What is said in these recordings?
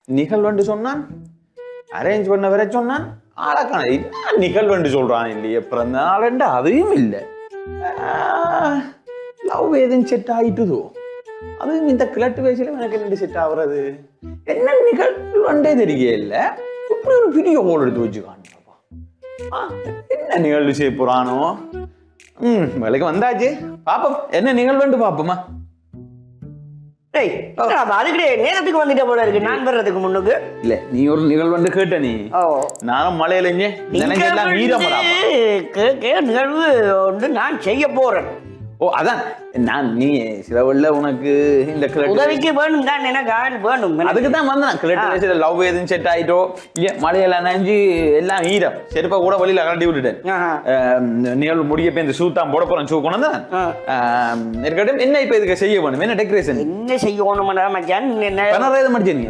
நிகழ்வென்று சொன்னான், அரேஞ்ச் பண்ண வர சொன்னான், ஆளக்கான நிகழ்வென்று சொல்றான் இல்லையே, பிறந்த நாள் அதையும் இல்லை. லவ் எதுவும் செட் ஆயிட்டுதோ, அதுவும் இந்த கிழட்டு வயசுல எனக்கு ரெண்டு செட் ஆகுறது என்ன நிகழ்வென்றே தெரிய இல்லை. இப்படி ஒரு வீடியோ கால் எடுத்து வச்சுக்கான்ப்பா, என்ன நிகழ்வு செய்ய போறானோ. வேலைக்கு வந்தாச்சு, பாப்போம் என்ன நிகழ்வென்று பாப்போமா. அதுக்கிட்டே நேரத்துக்கு வந்துட்ட போல இருக்கு. நான் வர்றதுக்கு முன்னுக்கு இல்ல, நீ ஒரு நிகழ்வு கேட்ட, நீ நானும் மலையில நிகழ்வு ஒன்று நான் செய்ய போறேன். ஓ அதான் நான் நீ சிலவல்ல உனக்கு இந்த உதவிக்கு வேணும் தான், எனக்கு வேணும். அதுக்கு தான் வந்தேன். கிளட்டு லவ் எதுவும் செட் ஆயிட்டோ இல்ல, மலையில நனைஞ்சு எல்லாம் ஈரம், செருப்பா கூட வழியில கலட்டி விட்டுட்டேன். நிகழ்வு முடிய போய் இந்த ஷூ தான் போட போறேன், ஷூ கொண்டு தான் இருக்கட்டும். என்ன இப்ப இதுக்கு செய்ய வேணும், என்ன டெக்கரேஷன் என்ன செய்யணும் மச்சான்? பேனர் எது முடிச்சீங்க?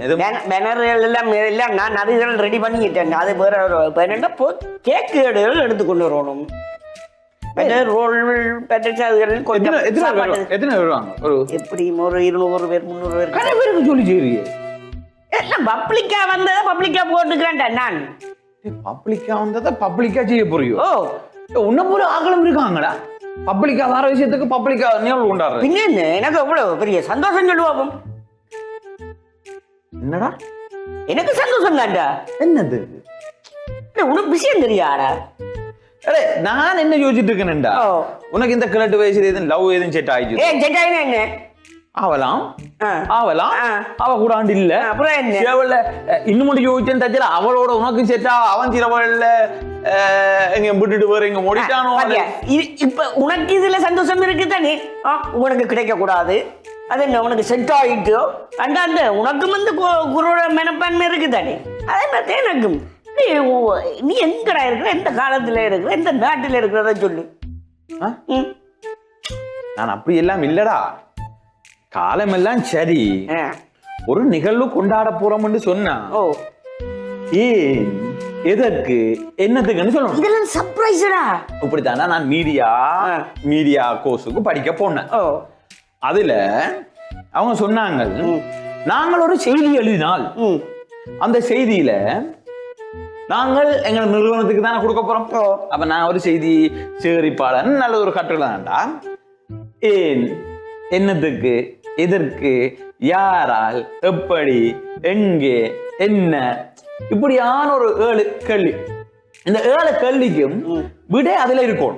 பேனர் எல்லாம் நான் அதுகள் ரெடி பண்ணிக்கிட்டேன். அது வேற என்னன்னா கேக்கு எடுத்து கொண்டு வரணும். எத்தனை வருவாங்க? எப்படியும் ஒரு 200 பேர் 300 பேர் பேருக்கு சொல்லி செய்றீங்க. எல்லாம் பப்ளிக்கா வந்ததை பப்ளிக்கா போட்டுக்கிறேன். நான் பப்ளிக்கா வந்ததை பப்ளிக்கா செய்ய போறியோ? உன்ன போல ஆகலம் இருக்காங்களா பப்ளிக்கா வர விஷயத்துக்கு பப்ளிக்கா நிகழ்வு கொண்டாடுற? பின்ன எனக்கு எவ்வளவு பெரிய சந்தோஷம் சொல்லுவோம். என்னடா எனக்கு சந்தோஷம் தான்டா. என்னது உனக்கு விஷயம் தெரியாடா? நான் என்ன யோசிச்சுட்டு இருக்கேன்டா, உனக்கு இந்த கிழட்டு வயசுல எதுவும் லவ் எதுவும் செட் ஆயிடுச்சு? செட் ஆயினா என்ன ஆவலாம் ஆவலாம், அவ கூட ஆண்டு இல்ல. அப்புறம் என்ன இன்னும் மட்டும் யோசிச்சேன்னு தச்சல, அவளோட உனக்கு செட்டா அவன் சிலவள்ல எங்க விட்டுட்டு வர எங்க முடிட்டானோ. இப்ப உனக்கு இதுல சந்தோஷம் இருக்கு தானே, உனக்கு கிடைக்க கூடாது. அது என்ன உனக்கு செட் ஆயிட்டோ அண்டாந்த உனக்கும் வந்து குரோட மெனப்பான்மை இருக்கு தானே, அதே மாதிரி எனக்கும். நீ எங்கடா இருக்கிற, எந்த காலத்துல இருக்கிற, எந்த நாட்டில் இருக்கிறத சொல்லு. நான் அப்படி எல்லாம் இல்லடா, காலம் எல்லாம் சரி. ஒரு நிகழ்வு கொண்டாட போறோம்னு சொன்னா ஏன் எதற்கு என்னத்துக்குன்னு சொல்லணும். இதெல்லாம் சர்ப்ரைஸ்டா. இப்படித்தானா நான் மீடியா கோர்ஸுக்கு படிக்க போனேன். அதுல அவங்க சொன்னாங்க, நாங்கள் ஒரு செய்தி எழுதினால் அந்த செய்தியில நாங்கள் எங்கள் நிறுவனத்துக்கு தானே கொடுக்க போறோம். அப்ப நான் ஒரு செய்தி சேகரிப்பாளர், நல்ல ஒரு கட்டுரை தான்டா. ஏன் என்னத்துக்கு எதற்கு யாரால் எப்படி எங்கே என்ன இப்படியான ஒரு 7 கேள்வி. இந்த 7 கேள்விக்கும் விட அதுல இருக்கும்.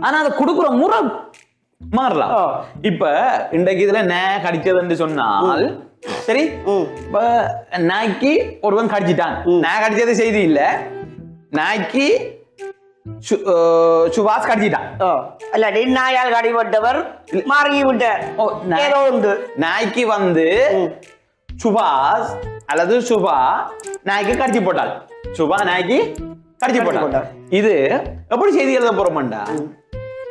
ஆனா அதை கொடுக்குற முறை மாறலாம். இப்ப இன்றைக்கு இதுல கடிச்சதுன்னு சொன்னால் சரி, நாய்க்கு ஒருவன் கடிச்சிட்டான், நான் கடிச்சது செய்தி இல்ல, நாய்க்கு சுபாஷ் கடிச்சிட்டான். நாயால் கடிபட்டவர் மாறி விட்டார். நாய்க்கு வந்து சுபாஷ் அல்லது சுபா நாய்க்கு கடிச்சு போட்டாள், சுபா நாய்க்கு கடிச்சு போட்டாள். இது எப்படி செய்தி எழுத போறோம்டா?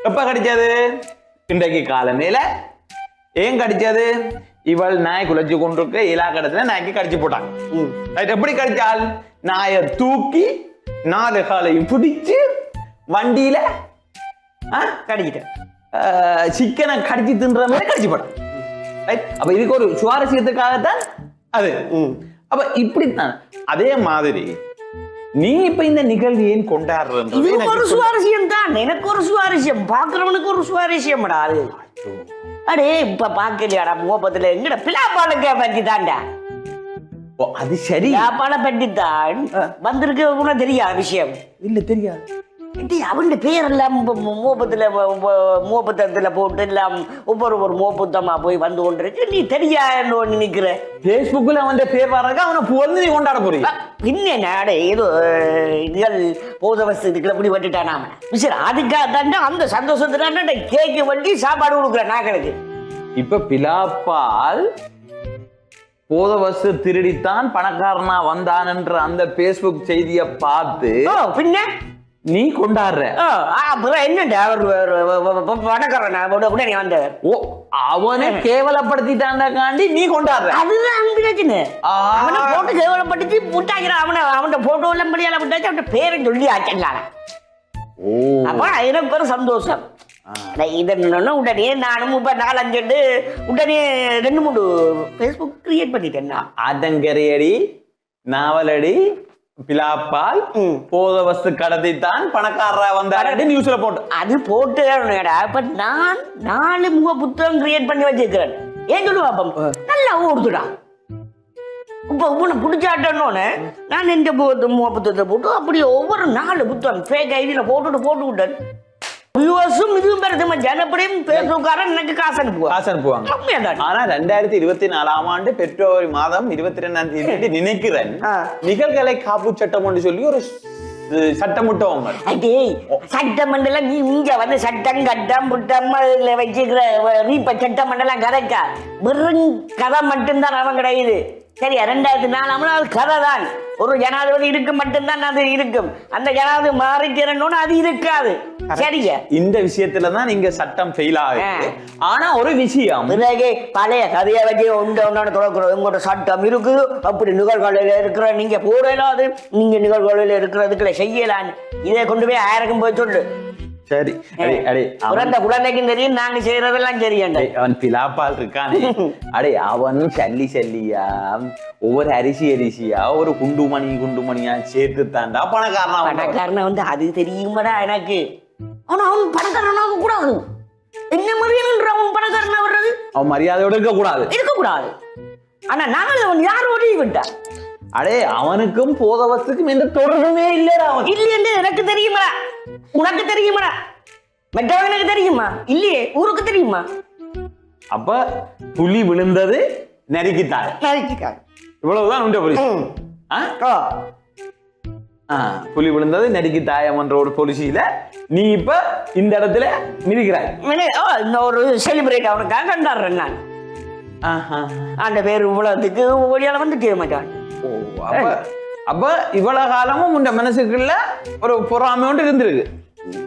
எப்ப கடிச்சது? இன்றைக்கு காலமையில. ஏன் கடிச்சது? இவள் நாய் குலைச்சு கொண்டிருக்க இலாக்கடத்துல நாய்க்கு கடிச்சு போட்டாங்க. எப்படி கடிச்சால்? நாயை தூக்கி 4 காலையும் பிடிச்சு வண்டியில கடிக்கிட்டேன், சிக்கனை கடிச்சு தின்ற மாதிரி கடிச்சு போட்டான். அப்ப இதுக்கு ஒரு சுவாரஸ்யத்துக்காகத்தான் அது. அப்ப இப்படித்தான். அதே மாதிரி நீ இப்ப இந்த நிகழ்வு ஏன் கொண்டாடுறது? ஒரு சுவாரஸ்யம் தான், எனக்கு ஒரு சுவாரஸ்யம், பாக்குறவனுக்கு ஒரு சுவாரஸ்யம். அடே இப்ப பாக்கலையாடா மோபத்துல எங்கட பிலாப்பாலுக்கு பற்றி தான்டா. அது சரி, பிலாப்பால பற்றி தான் வந்திருக்கு. உனக்கு தெரியாத விஷயம் இல்ல? தெரியாது. அவன் பேரெல்லாம் மோபத்தத்துல போட்டு எல்லாம் ஒவ்வொரு மோபத்தமா போய் வந்து கொண்டிருக்கு. நீ தெரியாது நினைக்கிற? பேஸ்புக்ல அவன் பேர் வர்றதுக்கு அவனை புகழ்ந்து நீ கொண்டாட போறீங்க. பின்ன நாடே ஏதோ இதுகள் போதவஸ்து இதுக்குள்ள இப்படி வட்டுட்டானா மிஸ்டர், அதுக்காக தாண்டா அந்த சந்தோஷத்துக்கான கேக்கு வண்டி சாப்பாடு கொடுக்குற நாங்களுக்கு. இப்ப பிலாப்பால் போதவஸ்து திருடித்தான் பணக்காரனா வந்தான் என்ற அந்த பேஸ்புக் செய்தியை பார்த்து பின்ன நீ கொண்டாடுற. என்னண்டா அவனை கேவலப்படுத்திட்டாண்டி நீ கொண்டாடுற. அதுதான் பிரச்சனை. அவனை போட்டு கேவலப்படுத்தி புட்டாக்கிற அவன் போட்டோ எல்லாம் படியால விட்டாச்சு, அவன் பேரை சொல்லி ஆச்சுங்க. அப்ப எனக்கு ஒரு சந்தோஷம். இதன்னா உடனே நானும் இப்ப 4-5 உடனே 2-3 ஃபேஸ்புக் கிரியேட் பண்ணிட்டேன். ஆதங்கரையடி, நாவலடி, பிலாப்பால், போத வஸ்து கடத்தித்தான் பணக்காரரா வந்தாரு நியூஸ்ல போட்டு அது போட்டு இப்ப நான் 4 முக புத்தகம் கிரியேட் பண்ணி வச்சிருக்கிறேன். ஏன் சொல்லுவாப்பம் நல்லா ஓடுதுடா. இப்ப உன்னை பிடிச்சாட்டோன்னு நான் எந்த முக புத்தகத்தை போட்டு அப்படியே ஒவ்வொரு 4 புத்தகம் ஃபேக் ஐடியில போட்டு விட்டேன். வியூவர்ஸும் இதுவும் பெருசுமா ஜனப்படியும் பேசுக்காரன் எனக்கு காசு அனுப்புவாங்க. ஆனா 2024ஆம் ஆண்டு பிப்ரவரி மாதம் 22ஆம் தேதி நினைக்கிறேன் நிகழ்கலை காப்பு சட்டம் என்று சொல்லி ஒரு சட்டமுட்டவங்க. சட்டமண்டலம் நீ இங்க வந்து சட்டம் கட்டம் புட்டம் வச்சுக்கிற ரீப்ப சட்டமண்டலம் கதைக்கா வெறும் கதை மட்டும்தான் அவன் கிடையாது. சரியா 2004 கதை தான். ஒரு ஜனாதிபதி இருக்கு மட்டும்தான் அது இருக்கும். அந்த ஜனாதிபதி மாறிக்கிறோன்னு அது இருக்காது. சரியா இந்த விஷயத்துலதான் நீங்க சட்டம் ஃபெயில் ஆகுது. ஆனா ஒரு விஷயம் பிறகு பழைய கதையை வச்சு ஒன்றோட தொடர்கிறோம். உங்களோட சட்டம் இருக்குது அப்படி நிகழ்காலையில இருக்கிற நீங்க போடலாது நீங்க நிகழ்காலையில இருக்கிறதுக்குள்ள செய்யலான்னு இதை கொண்டு போய் 1000 போய் சொல்லு. சரி பிறந்த குழந்தைக்கும் தெரியும் நாங்க செய்யறதெல்லாம் தெரியும். அவன் பிலாப்பால் இருக்கானே அடே அவன் சல்லியா ஒவ்வொரு அரிசியா ஒரு குண்டுமணியா சேர்த்து தாண்டா பணக்காரனா வந்து அது தெரியுமாடா எனக்கு. ஆனா அவன் பணக்காரனாக கூடாது. என்ன மரியாதை அவன் பணக்காரனா வர்றது அவன் மரியாதையோட இருக்கக்கூடாது. ஆனா நாங்கள் அவன் யாரும் ஒழுங்கி விட்டா அடே அவனுக்கும் போதவத்துக்கும் எந்த தொடர்புமே இல்லடா. அவன் இல்லையே எனக்கு தெரியுமா, உனக்கு தெரியுமாடா, மற்றவனுக்கு தெரியுமா? இல்லையே ஊருக்கு தெரியுமா? அப்ப புலி விழுந்தது நரிக்குத்தாய் இவ்வளவுதான் உண்ட புலி. புலி விழுந்தது நரிக்குத்தாயம் என்ற ஒரு பொலிசியில நீ இப்ப இந்த இடத்துல மிதிக்கிறாய். ஒரு செலிபிரேட் அவனுக்காக கண்டாடுறேன் நான். அந்த பேர் உலகத்துக்கு ஒளியால வந்து தெரிய மாட்டான். அப்ப இவ்வளவு காலமும் உண்ட மனசுக்குள்ள ஒரு பொறாமை ஒன்று இருந்திருக்கு.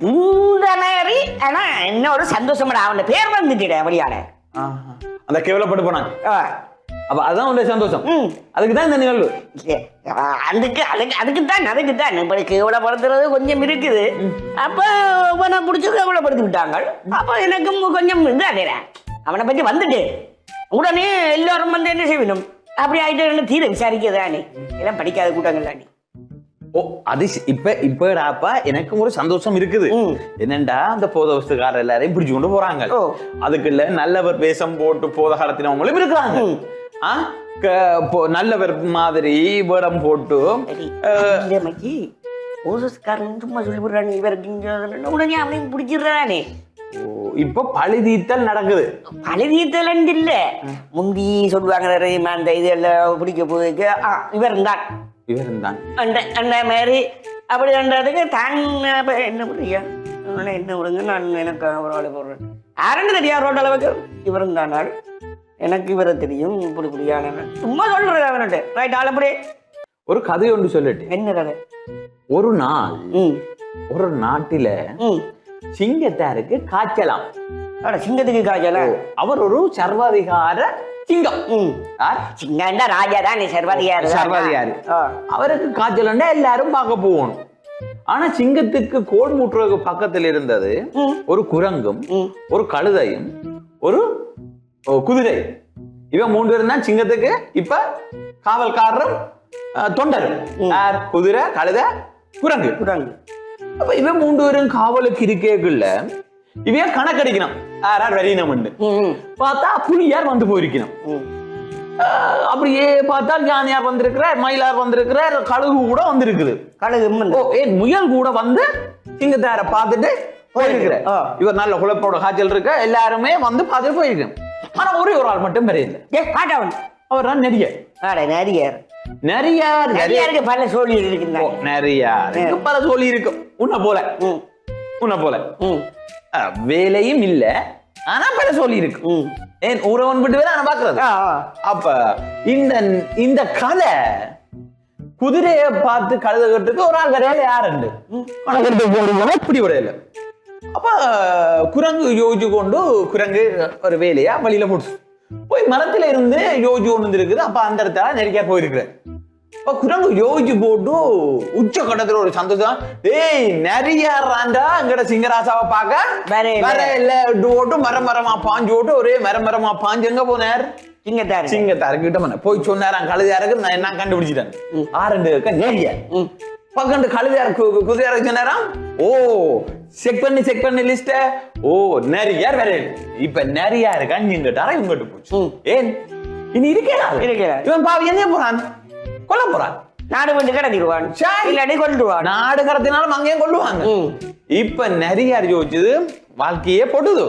இந்த மாதிரி ஆனா என்ன ஒரு சந்தோஷம் அவன் பேர் வந்துட்டேன் வழியால அந்த கேவலப்பட்டு போனாங்க. அப்ப அதான் உடைய சந்தோஷம். அதுக்குதான் இந்த நிகழ்வு. அதுக்குத்தான் இப்ப கேவலப்படுத்துறது கொஞ்சம் இருக்குது. அப்ப அவனை பிடிச்சி கேவலப்படுத்தி விட்டாங்க. அப்ப எனக்கும் கொஞ்சம் இதாகிறேன் அவனை பற்றி வந்துட்டு உடனே எல்லாரும் வந்து என்ன செய்யணும் அப்படி ஆயிட்டு தீர விசாரிக்கதானே எல்லாம் படிக்காத கூட்டங்கள் தானே. ஓ அது இப்படாப்பா எனக்கும் ஒரு சந்தோஷம் இருக்குது. என்னண்டா அந்த போத வஸ்துக்காரர் எல்லாரையும் பிடிச்சு கொண்டு போறாங்க. அதுக்குள்ள நல்லவர் வேஷம் போட்டு போத காலத்தினவங்களும் இருக்கிறாங்க. நல்லவர் மாதிரி வேடம் போட்டு சும்மா சொல்லி விடுறாங்க இவருக்கு உடனே அவனையும் பிடிச்சிடுறானே. இப்ப பழுதீத்தல் நடக்குது. பழுதீத்தல் இல்ல முந்தி சொல்லுவாங்க அந்த இதெல்லாம் பிடிக்க போதுக்கு இவர் தான் அந்த மாதிரி அப்படி கண்டதுக்கு தான் என்ன பண்ணுறியா என்ன விடுங்க நான் எனக்கு ஒரு ஆளை போடுறேன். யாருன்னு தெரியா ரோட் அளவுக்கு இவரும் தான் நாள் எனக்கு இவரை தெரியும் இப்படி இப்படியான சும்மா சொல்றது அவன்ட்டு ரைட் ஆள் அப்படியே ஒரு கதை ஒன்று சொல்லிட்டு. என்ன கதை? ஒரு நாள் ஒரு நாட்டில சிங்கத்தாருக்கு காய்ச்சலாம். சிங்கத்துக்கு காய்ச்சலாம். அவர் ஒரு சர்வாதிகார சிங்கம். சிங்கண்டா ராஜா தான் சர்வாதிகாரி. அவருக்கு காய்ச்சல் எல்லாரும் பார்க்க போகணும். ஆனா சிங்கத்துக்கு கோல் மூட்டுறதுக்கு பக்கத்தில் இருந்தது ஒரு குரங்கும் ஒரு கழுதையும் ஒரு குதிரை. இவன் 3 பேரும் தான் சிங்கத்துக்கு இப்ப காவல்காரரும் தொண்டரும். குதிரை, கழுதை, குரங்கு. அப்ப இவன் 3 பேரும் காவலுக்கு இருக்கேக்குள்ள இவன் கணக்கடிக்கணும் யார் வரையினம் பார்த்தா புலியார் வந்து போயிருக்கணும். அப்படியே பார்த்தால் யானையார் வந்திருக்கிறார், மயிலார் வந்திருக்கிறார், கழுகு கூட வந்திருக்குது. முயல் கூட வந்து சிங்கத்தார பார்த்துட்டு போயிருக்கிறார். இவர் நல்ல குழப்போட காய்ச்சல் இருக்க எல்லாருமே வந்து பார்த்துட்டு போயிருக்கணும். ஆனா ஒரே ஒரு ஆள் மட்டும் வரையில. அவர் தான் நெறியார். பல சோழி இருக்கு. பல சோழி இருக்கு. உன்ன போல வேலையும் இல்ல ஆனா பல சொல்லி இருக்கு. ஏன் ஊரவன் விட்டு வேற பாக்குறது. அப்ப இந்த கதை குதிரைய பார்த்து கழுதுகிறதுக்கு ஒரு ஆள் வரையில யாருண்டு இப்படி வரையில. அப்ப குரங்கு யோசிச்சு கொண்டு குரங்கு ஒரு வேலையா வழியில போட்டு போய் மரத்துல இருந்து யோசிச்சு கொண்டு இருக்குது. அப்ப அந்த இடத்துல நெருக்கியா போயிருக்கிற இப்ப குரங்கு யோசிச்சு போட்டு உச்ச கட்டத்துல ஒரு சந்தோஷம். ஏய் நிறையாண்டா எங்கட சிங்கராசாவை பார்க்க வேற இல்ல ஓட்டு மரமா பாஞ்சு ஓட்டு ஒரே மரமா பாஞ்சு எங்க போனார் சிங்கத்தாரு கிட்ட போய் சொன்னாராம் கழுதையாருக்கு நான் கண்டுபிடிச்சிட்டேன். ஆரண்டு நேரிய பக்கண்டு கழுதையாரு குதிரையாருக்கு சொன்னாராம். ஓ செக் பண்ணி லிஸ்ட. ஓ நிறையார் வேற இப்ப நிறையா இருக்கா நீங்கிட்டாரா இவங்கிட்ட போச்சு. ஏன் இனி இருக்கா இவன் பாவி என்ன போறான் கொல்ல போறான். நாடு வந்து கடத்திடுவான் இல்லாட்டி கொல்லுவான். நாடு கடத்தினாலும் அங்கேயும் கொல்லுவாங்க. இப்ப நிறைய யோசிச்சது வாழ்க்கையே போட்டுது.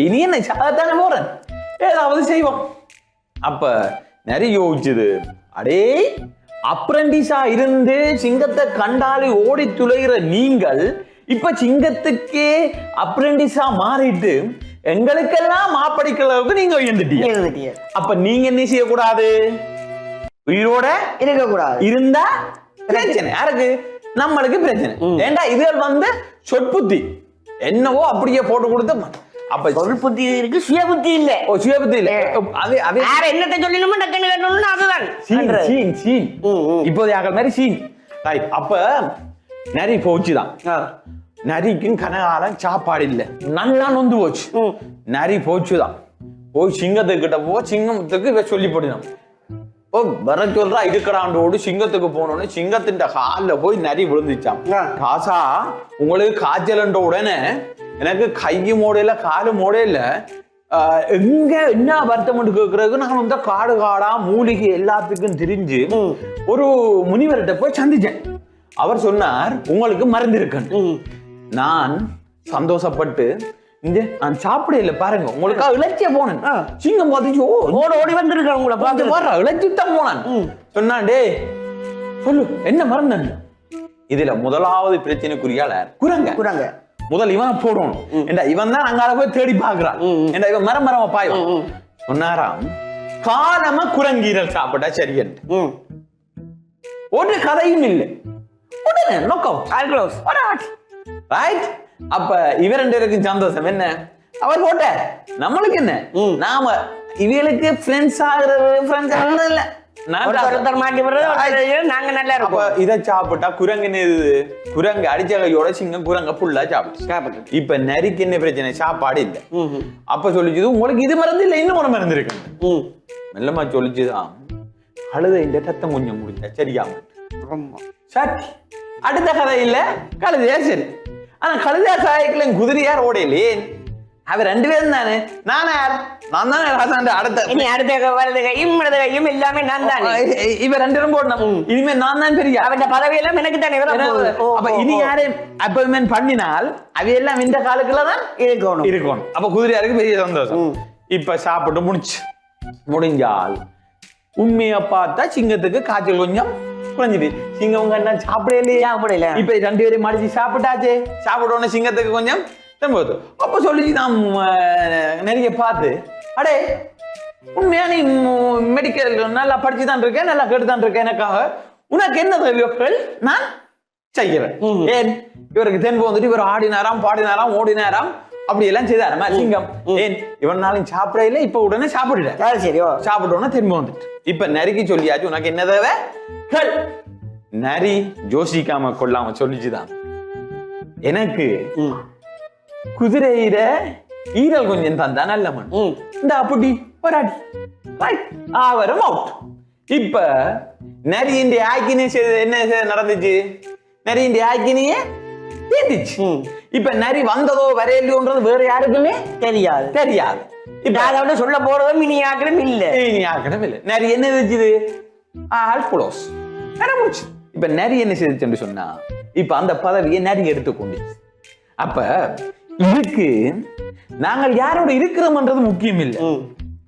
இனி என்ன சாதாரண போறேன் ஏதாவது செய்வோம். அப்ப நிறைய யோசிச்சது அடே அப்ரண்டிஸா இருந்து சிங்கத்தை கண்டாலே ஓடி துளைகிற நீங்கள் இப்ப சிங்கத்துக்கே அப்ரண்டிஸா மாறிட்டு எங்களுக்கெல்லாம் மாப்படிக்கிறதுக்கு நீங்க உயர்ந்துட்டீங்க. அப்ப நீங்க என்ன செய்யக்கூடாது? உயிரோட இருக்க கூடாது. இருந்தா பிரச்சனை யாருக்கு? நம்மளுக்கு பிரச்சனை. ஏண்டா இதுகள் வந்து சொற்புத்தி என்னவோ அப்படியே போட்டு கொடுத்து. அப்ப சொற்புத்தி இருக்கு, சுய புத்தி இல்ல. ஓ சுய புத்தி இல்ல. அது வேற என்னத்தை சொல்லணுமோ டக்குன்னு கேட்டோம்னா அதுதான் சீன். இப்போது ஆகல் மாதிரி சீன். அப்ப நரி போச்சுதான். நரிக்கும் கனகாலம் சாப்பாடு இல்ல, நல்லா நொந்து போச்சு. நரி போச்சுதான். போய் சிங்கத்துக்கிட்ட சிங்கத்துக்கு சொல்லி போட்டினான். ஓ வர சொல்றா இருக்கடாண்டோடு சிங்கத்துக்கு போனோன்னு சிங்கத்தின் காலில் போய் நரி விழுந்துச்சான். காசா உங்களுக்கு காய்ச்சலன்ற உடனே எனக்கு கையு மூடையில காலு மூடையில எங்க என்ன வருத்தம் கேட்கறதுக்கு நான் வந்து காடா மூலிகை எல்லாத்துக்கும் தெரிஞ்சு ஒரு முனிவர்கிட்ட போய் சந்திச்சேன். அவர் சொன்னார் உங்களுக்கு மருந்து இருக்குன்னு. நான் சந்தோஷப்பட்டு நான் சாப்பிட இல்ல பாருங்க உங்களுக்கு இளைச்சிய போனேன். சிங்கம் பார்த்துச்சு ஓடி வந்திருக்கேன் உங்களை பார்த்து வர இளைச்சித்தான் போனான். சொன்னாண்டே சொல்லு என்ன மறந்தன். இதுல முதலாவது பிரச்சனைக்குரியால குரங்க முதல் இவனை போடணும். இவன் தான் அங்கால போய் தேடி பாக்குறான். இவன் மரமா பாய்வான். சொன்னாராம் காலமா குரங்கீரல் சாப்பிட்டா சரியன்ட்டு. ஒரு கதையும் இல்லை. உடனே ரைட். அப்ப இவர் ரெண்டு பேருக்கு சந்தோஷம் என்ன? அவர் போட்ட நம்மளுக்கு என்ன? நாம இவளுக்கு ஃப்ரெண்ட்ஸ் ஆகுறது இல்ல. நாங்க நல்லா இருப்போம். இதை சாப்பிட்டா குரங்கு குரங்கு அடிச்ச கையோட சிங்கம் குரங்க புல்லா சாப்பிட்டு. இப்ப நரிக்கு என்ன பிரச்சனை? சாப்பாடு இல்ல. அப்ப சொல்லிச்சுது உங்களுக்கு இது மருந்து இல்ல, இன்னும் ஒரு மருந்து இருக்கு. மெல்லமா சொல்லிச்சுதான் கழுதை இந்த ரத்தம் கொஞ்சம் முடிஞ்சா சரியாம. சரி அடுத்த கதை இல்ல கழுதையா சரி. ஆனா கழுதையா சாயக்கல குதிரையார் ஓடையிலே அவ ரெண்டு பேரும் தானே. நான் யார்? நான் தானே அடுத்த வலது கையும் இடது கையும் எல்லாமே நான் தானே. இவ ரெண்டு பேரும் போடணும். இனிமே நான் தான் பெரிய அவன் பதவியெல்லாம் எனக்கு தானே. அப்ப இனி யாரையும் அப்பாயின்மெண்ட் பண்ணினால் அவையெல்லாம் இந்த காலத்துலதான் இருக்கணும். அப்ப குதிரையாருக்கு பெரிய சந்தோஷம். இப்ப சாப்பிட்டு முடிஞ்சால் உண்மையா பார்த்தா சிங்கத்துக்கு காய்ச்சல் கொஞ்சம் குறைஞ்சிது. சிங்கம் கண்டா சாப்பிடல. இப்ப ரெண்டு பேரையும் மடிச்சு சாப்பிட்டாச்சு. சாப்பிடணும் சிங்கத்துக்கு கொஞ்சம் போது. அப்ப சொல்லிச்சு நான் நிறைய பார்த்து அடே உண்மையா நீ மெடிக்கல் நல்லா படிச்சுதான் இருக்கேன், நல்லா கேட்டுதான் இருக்கேன். எனக்காக உனக்கு என்ன தேவையோக்கள் நான் செய்கிறேன். ஏன் இவருக்கு தென்பு வந்துட்டு இவர் ஆடினாராம் பாடினாராம் ஓடினாராம் அப்படி எல்லாம் செய்தாரமா சிங்கம். ஏன் இவனாலும் சாப்பிட இல்லை, இப்ப உடனே சாப்பிட்டுட்டேன். சரியோ சாப்பிட்டோன்னா தென்பு வந்துட்டு. இப்ப நரிக்கு சொல்லியாச்சு உனக்கு என்ன தேவை. நரி ஜோசிக்காம கொள்ளாம சொல்லிச்சுதான் எனக்கு குதிரையில ஈரல் கொஞ்சம் தந்தா நல்ல மண் இந்த அப்படி போராடி அவரும் அவுட். இப்ப நரியின் ஆக்கினே என்ன நடந்துச்சு? நரியின் ஆக்கினியே தீர்ந்துச்சு. இப்ப நரி வந்ததோ வரையலோன்றது வேற யாருக்குமே தெரியாது. இப்ப அதை சொல்ல போறதும் இனி ஆக்கணும் இல்ல. நரி என்ன செஞ்சுது? ஆல்புலோஸ் முடிச்சு. இப்ப நரி என்ன செய்துன்னு சொன்னா இப்ப அந்த பதவியை நரி எடுத்துக்கொண்டுச்சு. அப்ப இதுக்கு நாங்கள் யாரோட இருக்கிறோம்ன்றது முக்கியம் இல்லை,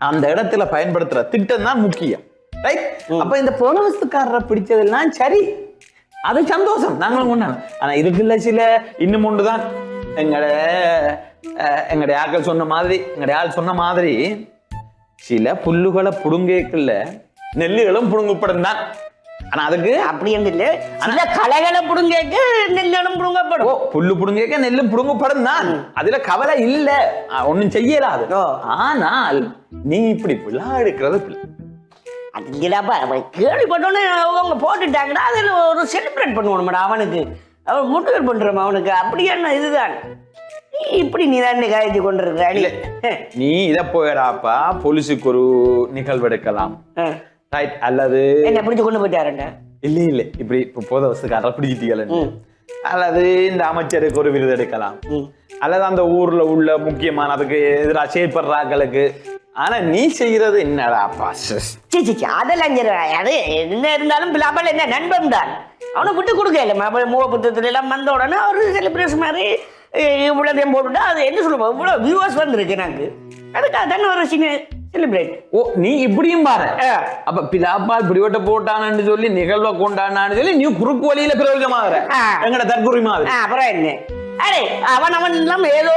அந்த இடத்துல பயன்படுத்துற திட்டம் தான் முக்கியம். ரைட். அப்ப இந்த புலவஸ்துக்காரரை பிடிச்சதெல்லாம் சரி, அது சந்தோஷம் நாங்களும் கொண்டாடும். ஆனா இதுக்குள்ள சில இன்னும் ஒன்றுதான் எங்களுடைய ஆட்கள் சொன்ன மாதிரி சில புல்லுகளை புடுங்கல நெல்லுகளும் புடுங்கப்படும் தான். ஆனா அதுக்கு அப்படி இல்ல, சில களைகளை புடுங்க நெல்லும் புடுங்கப்படும். புல்லு புடுங்க நெல்லும் புடுங்கப்படும் தான், அதுல கவலை இல்ல, ஒன்னும் செய்யலாது. ஆனால் நீ இப்படி விழா எடுக்கிறது அது இல்லப்பா கேள்விப்பட்டோன்னே அவங்க போட்டுட்டாங்கடா அதில் ஒரு செலிப்ரேட் பண்ணுவோம் அவனுக்கு அவன் மோட்டிவேட் பண்றோம் அவனுக்கு அப்படி என்ன இதுதான் இப்படி நீ தான் காய்ச்சி கொண்டிருக்க நீ இதை போயிடாப்பா போலீஸுக்கு ஒரு நிகழ்வு எடுக்கலாம் ரைட் அல்லது என்ன பிடிச்சு கொண்டு போயிட்டாருண்ட இல்ல இப்படி இப்போ போத வசதிக்காரர் பிடிச்சிட்டீங்கள அல்லது இந்த அமைச்சருக்கு ஒரு விருது எடுக்கலாம் அல்லது அந்த ஊர்ல உள்ள முக்கியமான அதுக்கு எதிராக செயல்படுறாங்களுக்கு ஆனா நீ செய்யறது என்னடாப்பா அதெல்லாம் அது என்ன இருந்தாலும் பிள்ளாப்பால் என்ன நண்பன் தான் அவனை விட்டு கொடுக்கல மூவ புத்தகத்துல எல்லாம் வந்த உடனே ஒரு செலிப்ரேஷன் மாதிரி இவ்வளோதையும் போட்டுட்டா அது என்ன சொல்லுவோம் இவ்வளோ வியூவர்ஸ் வந்துருக்கு எனக்கு அதுக்காக தானே ஒரு செலிப்ரேட் ஓ நீ இப்படியும் பாரு அப்ப பிலாப்பா இப்படி விட்ட போட்டானு சொல்லி நிகழ்வை கொண்டாடான்னு சொல்லி நீ குறுக்கு வழியில பிரயோஜனமாகற எங்கட தற்கொலை மாதிரி அப்புறம் என்ன அரே அவன் எல்லாம் ஏதோ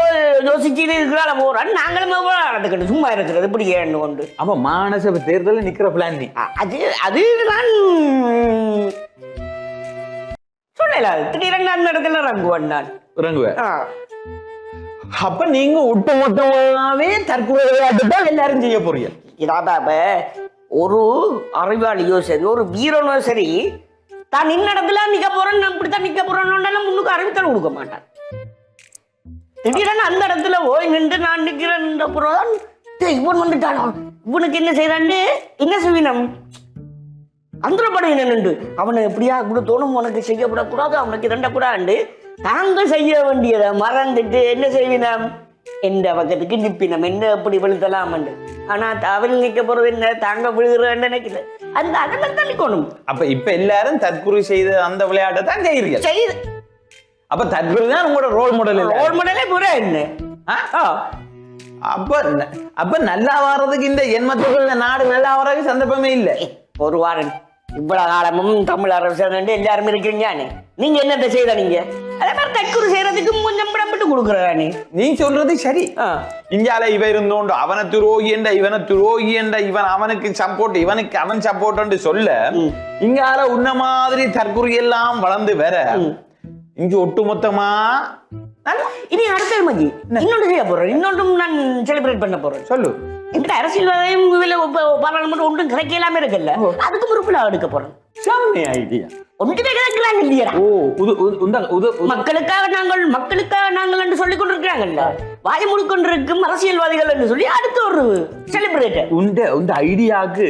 யோசிச்சுட்டு இருக்கிறால போறான் நாங்களும் நடந்துக்கிட்டு சும்மா இருக்கிறது இப்படி ஏன்னு கொண்டு அப்ப மாநசபை தேர்தலில் நிக்கிற பிளான் நீ அது நான் சொல்லல திடீரெண்டு அந்த இடத்துல இறங்குவேன் நான் இறங்குவேன் அப்ப நீங்க ஒட்டுமொத்தமாவே தற்கொலை விளையாட்டு தான் எல்லாரும் செய்ய போறீங்க இதாப்பா ஒரு அறிவாளியோ சரி ஒரு வீரனோ சரி தான் நின்ன இடத்துல நிக்க போறேன்னு இப்படித்தான் நிக்க போறேன்னு முன்னுக்கு அறிவித்தல் கொடுக்க மாட்டான் திடீரென அந்த இடத்துல போய் நின்று நான் நிக்கிறேன் இவன் வந்துட்டானோ இவனுக்கு என்ன செய்யறான்னு என்ன செய்வினம் அந்தரப்படையின நின்று அவனை எப்படியா கூட தோணும் உனக்கு செய்யப்படக்கூடாது அவனுக்கு இரண்டக்கூடாது தாங்கள் செய்ய வேண்டியதை மறந்துட்டு என்ன செய்வினம் எந்த பக்கத்துக்கு நிப்பினம் என்ன எப்படி விழுத்தலாம் ஆனா அவள் நிக்க போறது என்ன தாங்க விழுகிறேன்னு நினைக்கல அந்த அதெல்லாம் தான் நிக்கணும் அப்ப இப்ப எல்லாரும் தற்கொலை செய்த அந்த விளையாட்டை தான் செய்யறீங்க செய்து அப்ப தற்கொலை தான் உங்களோட ரோல் மாடலே புற என்ன அப்ப நல்லா வர்றதுக்கு இந்த எண்மத்துக்குள்ள நாடு நல்லா வர்றதுக்கு சந்தர்ப்பமே இல்லை ஒரு வாரம் இவ்வளவு காலமும் தமிழ் அரசு எல்லாரும் இருக்கிறீங்க நீங்க என்னத்தை செய்த நீங்க அதே மாதிரி தற்கொலை செய்யறதுக்கு கொஞ்சம் படப்பட்டு கொடுக்குறானே நீ சொல்றது சரி இந்தியால இவ இருந்தோண்டு அவனை துரோகி என்ற இவனை துரோகி என்ற இவன் அவனுக்கு சப்போர்ட் இவனுக்கு அவன் சப்போர்ட் சொல்ல இங்கால உன்ன மாதிரி தற்கொலை எல்லாம் வளர்ந்து வேற இங்க ஒட்டுமொத்தமா இனி அடுத்த மதி இன்னொன்று செய்ய போறேன் இன்னொன்றும் நான் செலிப்ரேட் பண்ண போறேன் சொல்லு இந்த அரசியல்வாதையும் பாராளுமன்றம் ஒன்றும் கிடைக்கலாமே இருக்குல்ல அதுக்கு முறுப்புல எடுக்க போறேன் ஐடியா ஒன்றுமே கிடைக்கிறாங்க இல்லையா மக்களுக்காக நாங்கள் என்று சொல்லிக் கொண்டிருக்கிறாங்கல்ல வாய் மூடிக்கொண்டிருக்கும் அரசியல்வாதிகள் என்று சொல்லி அடுத்த ஒரு செலிப்ரேட் உண்ட ஐடியாக்கு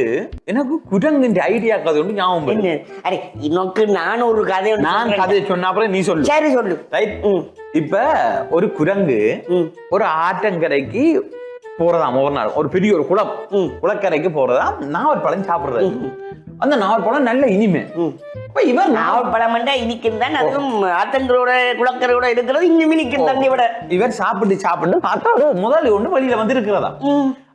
எனக்கு குரங்கு ஐடியாக்கு அது ஒன்று ஞாபகம் அரே இன்னொக்கு நான் ஒரு கதையை நான் கதையை சொன்ன அப்புறம் நீ சொல்லு சரி சொல்லு ரைட் இப்ப ஒரு குரங்கு ஒரு ஆற்றங்கரைக்கு போறதாம் ஒரு நாள் ஒரு பெரிய ஒரு குளக்கரைக்கு போறதாம் நாவற்பழம் சாப்பிடுறது அந்த நாவற்பழம் நல்ல இனிமை இவர் நாவற்பழம் இனிக்கும் தான் அதுவும் ஆத்தங்களோட குளக்கரையோட இருக்கிறது இன்னும் இனிக்கும் தண்ணி விட இவர் சாப்பிட்டு பார்த்தா முதலை ஒண்ணு வெளியில வந்து இருக்கிறதா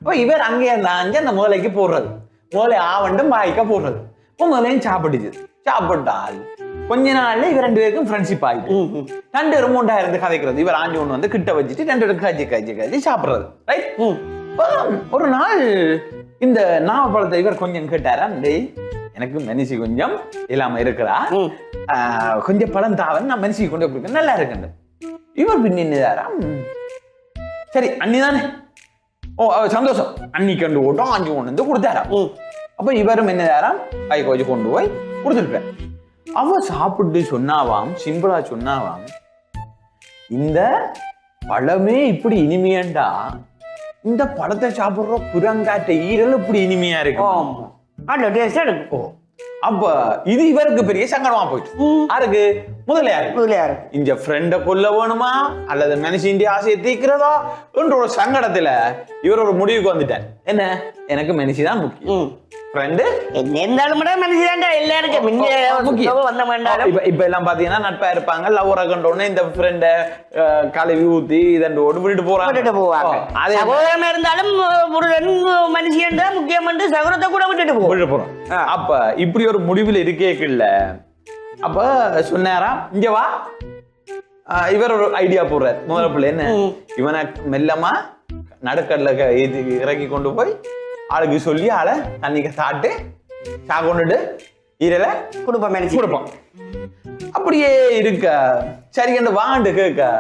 அப்ப இவர் அங்கே இருந்தாங்க அந்த முதலைக்கு போடுறது முதலை ஆவண்டும் வாய்க்க போடுறது முதலையும் சாப்பிட்டால் கொஞ்ச நாள்ல இவர் ரெண்டு பேருக்கும் ஃப்ரெண்ட்ஷிப் ஆயிட்டு 2 மூண்டாயிரம் இருந்து கதைக்கிறது இவர் ஆஞ்சி ஒண்ணு வந்து கிட்ட வச்சுட்டு 2 பேருக்கு காய்ச்சி சாப்பிடுறது ரைட் ஒரு நாள் இந்த நாவப்பழத்தை இவர் கொஞ்சம் கேட்டாரா டேய் எனக்கு மனுஷி கொஞ்சம் இல்லாம இருக்கிறா கொஞ்சம் பழம் தாவன் நான் மனுஷி கொண்டு போய் நல்லா இருக்குண்டு இவர் பின்னிதாராம் சரி அண்ணிதானே சந்தோஷம் அன்னி கண்டு ஓட்டம் ஆஞ்சி கொண்டு வந்து கொடுத்தாராம் அப்ப இவரும் என்னதாராம் கை கொஞ்சம் கொண்டு போய் கொடுத்துருப்பேன் அவ சாப்பிட்டு சொன்னாவாம் சிம்பிளா சொன்னாவாம் இந்த பழமே இப்படி இனிமையாண்டா இந்த பழத்தை சாப்பிடுற புறங்காட்ட ஈரல் இப்படி இனிமையா இருக்கும் அப்ப இது இவருக்கு பெரிய சங்கடமா போயிட்டு யாருக்கு முதலையாரு இந்த ஃப்ரெண்ட கொல்ல வேணுமா அல்லது மனுஷன் ஆசையை தீக்கிறதா என்ற ஒரு சங்கடத்துல இவர் ஒரு முடிவுக்கு வந்துட்டார் என்ன எனக்கு மனுஷிதான் முக்கியம் ஃப்ரெண்டு என்ன இருந்தாலும் மனுஷிதான் எல்லாருக்கும் வந்த மாட்டாலும் இப்ப எல்லாம் பாத்தீங்கன்னா நட்பா இருப்பாங்க லவ்வரை கண்டோன்னு இந்த ஃப்ரெண்ட கழுவி ஊத்தி இதோடு விட்டுட்டு போவாங்க சகோதரமா இருந்தாலும் ஒரு மனுஷன் தான் முக்கியம் சகோதரத்தை கூட விட்டுட்டு போறோம் அப்ப இப்படி ஒரு முடிவில் இருக்கேக்குல்ல அப்ப சொன்னாராம் இங்க வா இவர் ஒரு ஐடியா போடுறாரு முதல்ல பிள்ளை என்ன இவனை மெல்லமா நடுக்கடல இறக்கி கொண்டு போய் ஆளுக்கு சொல்லி ஆளை தண்ணிக்கு சாப்பிட்டு கொண்டுட்டு ஈரல கொடுப்போம் அப்படியே இருக்க சரி கண்டு வாண்டு கேட்க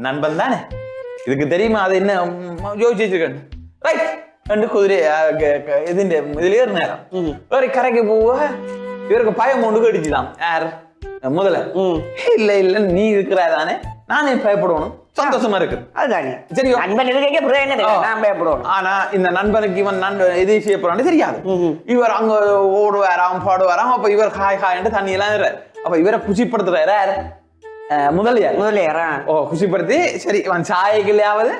நண்பன் தானே இதுக்கு தெரியுமா அது என்ன யோசிச்சு வச்சிருக்கேன் ரைட் ரெண்டு குதிரை இதுல நேரம் வேற கரைக்கு போவ இவருக்கு பயம் ஒன்று கடிச்சுதான் யார் முதல்ல இல்ல இல்ல நீ இருக்கிறாதானே நானே பயப்படணும் சந்தோஷமா இருக்கு அதுதானே சரி நண்பன் நான் பயப்படுவோம் ஆனா இந்த நண்பனுக்கு இவன் எது செய்யப்படுறான்னு தெரியாது இவர் அங்க ஓடுவாராம் பாடுவாராம் அப்ப இவர் ஹாய் ஹாய்ன்னு தண்ணி எல்லாம் அப்ப இவரை குஷிப்படுத்துறாரு யாரு முதலியாரா ஓ குஷிப்படுத்தி சரி இவன் சாயக்கிள்ளையாவது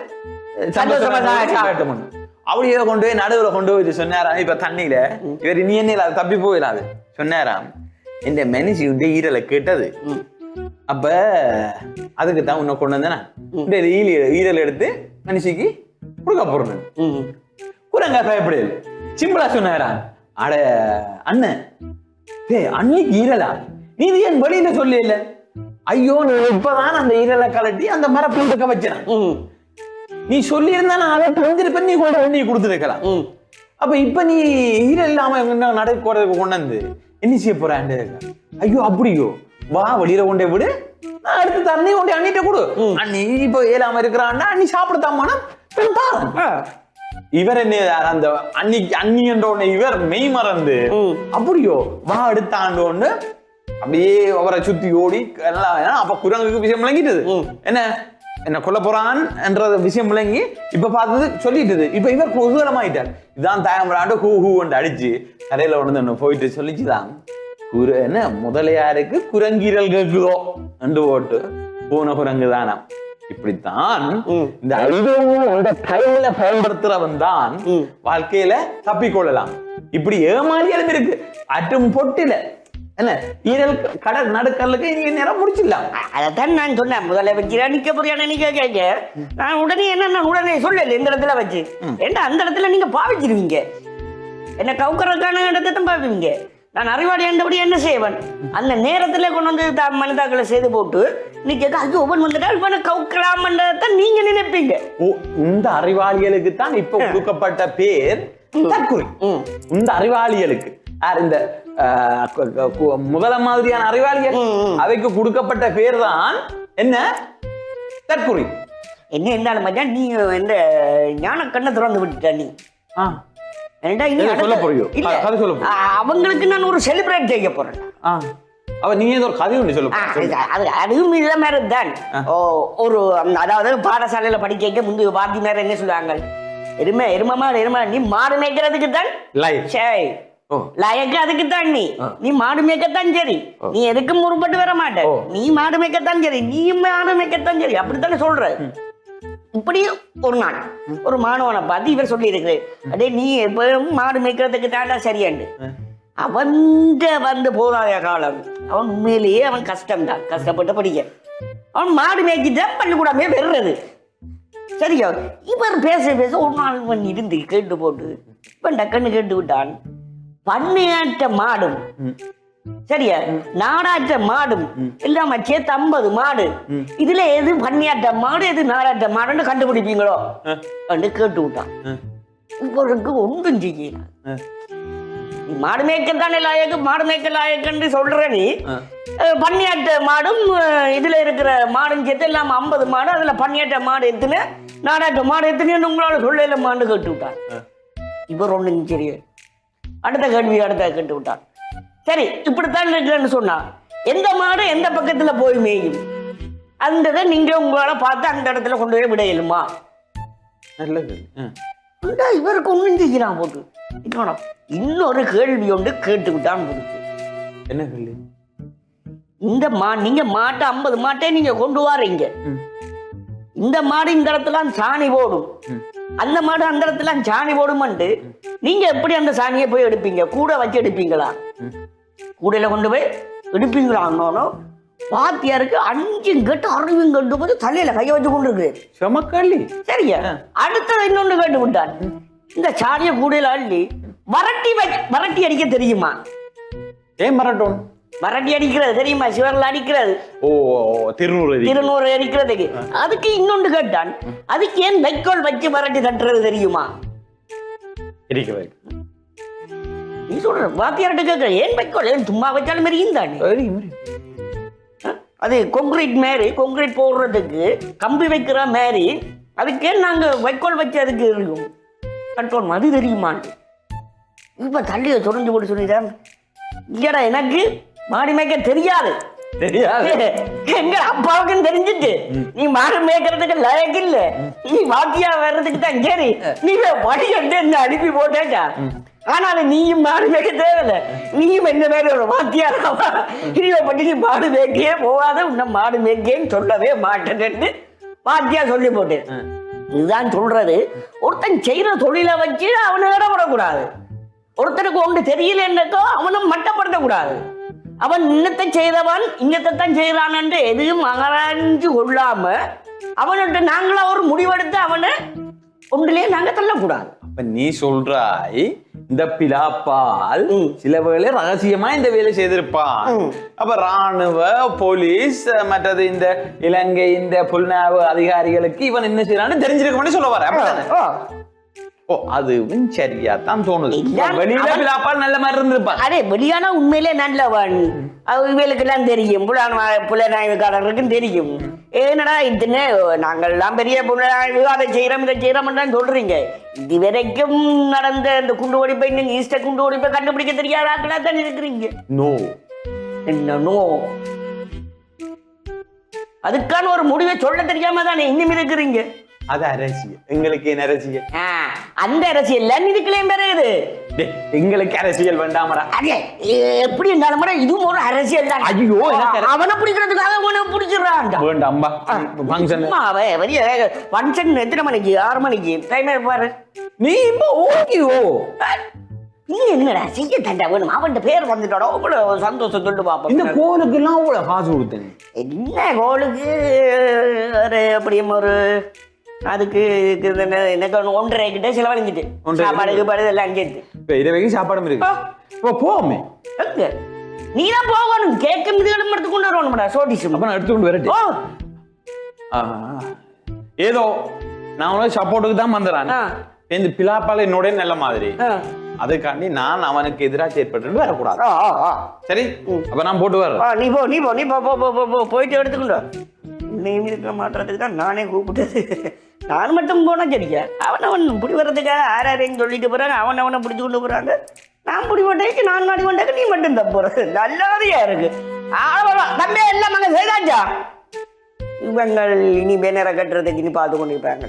சந்தோஷமா காட்டணும் அப்படியே கொண்டு போய் நடுவுல கொண்டு போய் சொன்னாராம் இப்ப தண்ணியில இவர் நீ என்ன தப்பி போயிடாது சொன்னாராம் இந்த மனுஷி இந்த ஈரலை கேட்டது அப்ப அதுக்கு தான் உன்னை கொண்டு வந்தேனா இந்த ஈரல் எடுத்து மனுஷிக்கு கொடுக்க போறேன் குரங்கா பயப்படையல் சிம்பிளா சொன்னாரா அட அண்ணன் அன்னைக்கு ஈரலா நீ ஏன் வெளியில சொல்ல இல்ல ஐயோ நீ இப்பதான் அந்த ஈரலை கலட்டி அந்த மர பூண்டுக்க வச்சான் நீ சொல்லி இருந்தா நான் அதை தெரிஞ்சிருப்ப நீ கொண்டு வந்து கொடுத்துருக்கலாம் அப்ப இப்ப நீ ஈரல் இல்லாம நடக்கிறதுக்கு கொண்டு வந்து என்ன செய்ய போறான் ஐயோ அப்படியோ வா வெளியில கொண்டே விடு நான் அடுத்து தண்ணி கொண்டே அண்ணிட்ட கொடு அண்ணி இப்ப ஏலாம இருக்கிறான்னா அண்ணி சாப்பிடத்தாமான இவர் என்ன அந்த அண்ணி என்ற உடனே இவர் மெய் மறந்து அப்படியோ வா அடுத்த ஆண்டு ஒண்ணு அப்படியே அவரை சுத்தி ஓடி எல்லாம் அப்ப குரங்குக்கு விஷயம் விளங்கிட்டது என்ன கொல்ல போறான் என்ற விஷயம் விளங்கி இப்ப பார்த்தது சொல்லிட்டுது இப்ப இவர் குதூகலமாயிட்டார் இதான் தாயம்பராண்டு ஹூ ஹூன்னு அடிச்சு கரையில உடனே போயிட்டு சொல்லிச்சுதான் என்ன முதலையாருக்கு குரங்கீரல் கேக்குதோ என்று போட்டு பூன குரங்கு தானா இப்படித்தான் இந்த அறிவுரை கையில பயன்படுத்துறவன் தான் வாழ்க்கையில தப்பிக்கொள்ளலாம் இப்படி ஏமாறியாலும் இருக்கு அட்டும் பொட்டில என்ன ஈரல் கடல் நடுக்கல்லுக்கு நீங்க நேரம் முடிச்சிடலாம் அதைத்தான் நான் சொன்னேன் முதல்ல வச்சு நிக்க போறியான நீங்க கேட்க நான் உடனே என்ன உடனே சொல்லல இந்த இடத்துல வச்சு ஏன்னா அந்த இடத்துல நீங்க பாவிச்சிருவீங்க என்ன கவுக்கறதுக்கான இடத்தை தான் பாவிப்பீங்க நான் அறிவாளி என்றபடி என்ன செய்வேன் அந்த நேரத்துல கொண்டு வந்து மனிதாக்களை செய்து போட்டு நீ கேட்க ஐயோ ஒவ்வொரு வந்துட்டா இவனை கவுக்கலாம்ன்றதான் நீங்க நினைப்பீங்க இந்த அறிவாளிகளுக்கு தான் இப்ப கொடுக்கப்பட்ட பேர் தற்குறி இந்த அறிவாளிகளுக்கு இந்த முதல மாதிரியான அறிவாளிகள் அவைக்கு கொடுக்கப்பட்ட பேர் தான் என்ன தற்குறி என்ன இருந்தாலும் மச்சான் நீ இந்த ஞான கண்ணை திறந்து விட்டுட்ட நீ அவங்களுக்கு நான் ஒரு செலிப்ரேட் செய்ய போறேன் நீங்க ஏதோ ஒரு கதை ஒண்ணு சொல்ல அதுவும் இல்ல மாதிரி தான் ஒரு அதாவது பாடசாலையில படிக்க முந்தைய வாத்தி மேல என்ன சொல்லுவாங்க எருமை நீ மாடு மேய்க்கிறதுக்கு தான் லயக்கு அதுக்கு தான் நீ மாடு மேய்க்கத்தான் சரி நீ எதுக்கும் முறுபட்டு வர மாட்ட நீ மாடு மேய்க்கத்தான் சரி நீ மாடு மேய்க்கத்தான் சரி அப்படித்தானே சொல்ற இப்படி ஒரு நாள் ஒரு மாணவனை பார்த்து இவர் சொல்லி இருக்கிறேன் அடே நீ எப்பவும் மாடு மேய்க்கிறதுக்கு தாண்டா சரியாண்டு அவன் வந்து போதாத காலம் அவன் உண்மையிலேயே அவன் கஷ்டம்தான் கஷ்டப்பட்டு படிக்க அவன் மாடு மேய்க்கிட்டான் பள்ளிக்கூடமே பெறுறது சரியா இவர் பேச பேச ஒரு நாள் இவன் இருந்து கேட்டு போட்டு இவன் டக்குன்னு கேட்டு விட்டான் பண்ணையாற்ற மாடும் சரியா நாடாற்ற மாடும் இல்லாம சேர்த்து 50 மாடு இதுல எது பண்ணியாற்ற மாடு எது நாடாற்ற மாடுன்னு கண்டுபிடிப்பீங்களோ கேட்டு விட்டான் இவருக்கு ஒன்றும் செய்யல நீ மாடு மேய்க்கத்தானே லாயக்கு மாடு மேய்க்க லாயக்குன்னு சொல்ற நீ பண்ணியாற்ற மாடும் இதுல இருக்கிற மாடும் சேர்த்து இல்லாம 50 மாடு அதுல பண்ணியாற்ற மாடு எத்தனை நாடாற்ற மாடு எத்தனைன்னு உங்களால சொல்லல மாடு கேட்டு விட்டான் இவர் ஒன்றும் சரி அடுத்த கேட்டு விட்டான் சரி இப்படித்தான் இருக்குன்னு சொன்னா எந்த மாடு எந்த பக்கத்துல போய் மேயும் அந்த நீங்க உங்களால பார்த்து அந்த இடத்துல கொண்டு போய் விட இயலுமா நல்லது இவருக்கு ஒண்ணும் செய்யலாம் போட்டு இன்னொரு கேள்வி ஒன்று கேட்டு விட்டான் போட்டு என்ன கேள்வி இந்த நீங்க மாட்டை 50 மாட்டை நீங்க கொண்டு வாரீங்க இந்த மாடு இந்த இடத்துல சாணி போடும் அந்த மாடு அந்த இடத்துல சாணி போடுமெண்டு நீங்க எப்படி அந்த சாணியை போய் எடுப்பீங்க கூட வச்சு எடுப்பீங்களா கூடையில கொண்டு போய் எடுப்பீங்களா பாத்தியாருக்கு 5 கட்டு 6 கட்டு போது தலையில கைய வச்சு கொண்டு இருக்கு செமக்கள்ளி சரியா அடுத்தது இன்னொன்று கேட்டு விட்டான் இந்த சாணியை கூடையில அள்ளி வரட்டி அடிக்க தெரியுமா ஏன் மரட்டும் வரட்டி அடிக்கிறது தெரியுமா சிவரில் அடிக்கிறது திருநூறு அடிக்கிறதுக்கு அதுக்கு இன்னொன்று கேட்டான் அதுக்கு ஏன் வைக்கோல் வச்சு வரட்டி தட்டுறது தெரியுமா நீ சொல்ற வாத்தியார்ட்ட கேட்க ஏன் வைக்கோல் ஏன் சும்மா வச்சாலும் மாரியும் தானே அது கொங்கிரீட் போடுறதுக்கு கம்பி வைக்கிற மாதிரி அதுக்கே நாங்க வைக்கோல் வச்சு அதுக்கு இருக்கும் கட்டணும் அது தெரியுமான்னு இப்ப தள்ளிய தொடர்ந்து போட்டு சொல்லிட்டேன் இல்லடா எனக்கு மாடி மேய்க்க தெரியாது தெரியாது எங்க அப்பாவுக்கும் தெரிஞ்சிட்டு நீ மாடு மேய்க்கிறதுக்கு லாயக்கு இல்ல நீ வாத்தியா வர்றதுக்கு தான் சரி நீ வடி வந்து என்ன அனுப்பி போட்டேச்சா ஆனாலும் நீயும் மாடு மேய்க்க தேவையில்ல நீயும் என்ன பேர் ஒரு வாத்தியாராவா இனிமே பட்டி நீ மாடு மேய்க்கே போகாத உன்னை மாடு மேய்க்கேன்னு சொல்லவே மாட்டேன்னு வாத்தியா சொல்லி போட்டேன் இதுதான் சொல்றது ஒருத்தன் செய்யற தொழிலை வச்சு அவனை இடப்படக்கூடாது ஒருத்தருக்கு ஒன்று தெரியலன்றதோ அவனும் மட்டப்படுத்தக்கூடாது அவன் இன்னத்தை செய்தவன் இன்னத்தை தான் செய்யறான் என்று எதையும் ஆராய்ஞ்சு கொள்ளாம அவன்கிட்ட நாங்களா ஒரு முடிவெடுத்து அவனை ஒன்றிலே நாங்க தள்ளக்கூடாது அப்ப நீ சொல்றாய் இந்த பிலாப்பால் சில வேளை ரகசியமா இந்த வேலை செய்திருப்பான் அப்ப ராணுவ போலீஸ் மற்றது இந்த இலங்கை இந்த புலனாய்வு அதிகாரிகளுக்கு இவன் என்ன செய்யறான்னு தெரிஞ்சிருக்க சொல்ல வர அப்படித்தானே ஓ அதுவும் சரியா தான் தோணுது வெளியில பிலாப்பால் நல்ல மாதிரி இருந்திருப்பான் அதே வெளியான உண்மையிலே நல்லவன் இவளுக்கு எல்லாம் தெரியும் புலனாய்வுக்காரருக்கும் தெரியும் ஏன்னடா இதுன்னு நாங்கள் எல்லாம் பெரிய புலனாய்வு அதை செய்யறோம் இதை செய்யறோம் தான் சொல்றீங்க இது வரைக்கும் நடந்த இந்த குண்டு வெடிப்பை நீங்க ஈஸ்டர் குண்டு வெடிப்பை கண்டுபிடிக்க தெரியாதாக்களா தான் இருக்கிறீங்க நோ என்ன நோ அதுக்கான ஒரு முடிவை சொல்ல தெரியாம தானே இன்னும் இருக்கிறீங்க அது அரசியல் எங்களுக்கு என்ன அரசியல் அந்த அரசியல் இதுக்குள்ளேயும் பெறுது எங்களுக்கு அரசியல் வேண்டாமடா அதே எப்படி இருந்தாலும் இதுவும் ஒரு அரசியல் தான் ஐயோ அவனை பிடிக்கிறதுக்காக அவனை பிடிச்சிடறான் வேண்டாம்பா ஃபங்க்ஷன் ஃபங்க்ஷன் எத்தனை மணிக்கு 6 மணிக்கு டைம் பாரு நீ இப்ப ஓகேயோ நீ என்னடா செய்ய தண்டா வேணும் அவன் பேர் வந்துட்டோட அவ்வளவு சந்தோஷம் சொல்லு பாப்போம் இந்த கோலுக்கு எல்லாம் அவ்வளவு காசு கொடுத்தேன் என்ன கோலுக்கு ஒரு எப்படியும் ஒரு அதுக்கு எனக்கு 1.5 கிட்ட செலவழிஞ்சிட்டு சாப்பாடுக்கு படுது எல்லாம் அங்கேட்டு இப்ப இரவைக்கு சாப்பாடும் இருக்கு இப்போ போவோமே நீ தான் போகணும் கேட்க மிதிகளும் எடுத்து கொண்டு வரணும்டா சோடிஷ் அப்ப நான் எடுத்துக்கொண்டு வரட்டு ஏதோ நான் உனக்கு சப்போர்ட்டுக்கு தான் வந்துடுறேன் இந்த பிலாப்பால என்னோட நல்ல மாதிரி அதுக்காண்டி நான் அவனுக்கு எதிராக செயற்பட்டு வரக்கூடாது சரி அப்ப நான் போட்டு வரேன் நீ போ போயிட்டு எடுத்துக்கொண்டு நீங்க இருக்க மாட்டுறதுக்கு தான் நானே கூப்பிட்டது நான் மட்டும் போனா சரியா அவன் பிடி வர்றதுக்காக யாரையும் சொல்லிட்டு போறாங்க அவனை பிடிச்சு கொண்டு போறாங்க நான் பிடி போட்டேக்கு நான் மாடி கொண்டாக்க நீ மட்டும் தப்பு போறது நல்லதையா இருக்கு தம்பி எல்லாம் அங்க செய்தாச்சா இவங்கள் இனி பேனரை கட்டுறதுக்கு இனி பார்த்து கொண்டு இருப்பாங்க.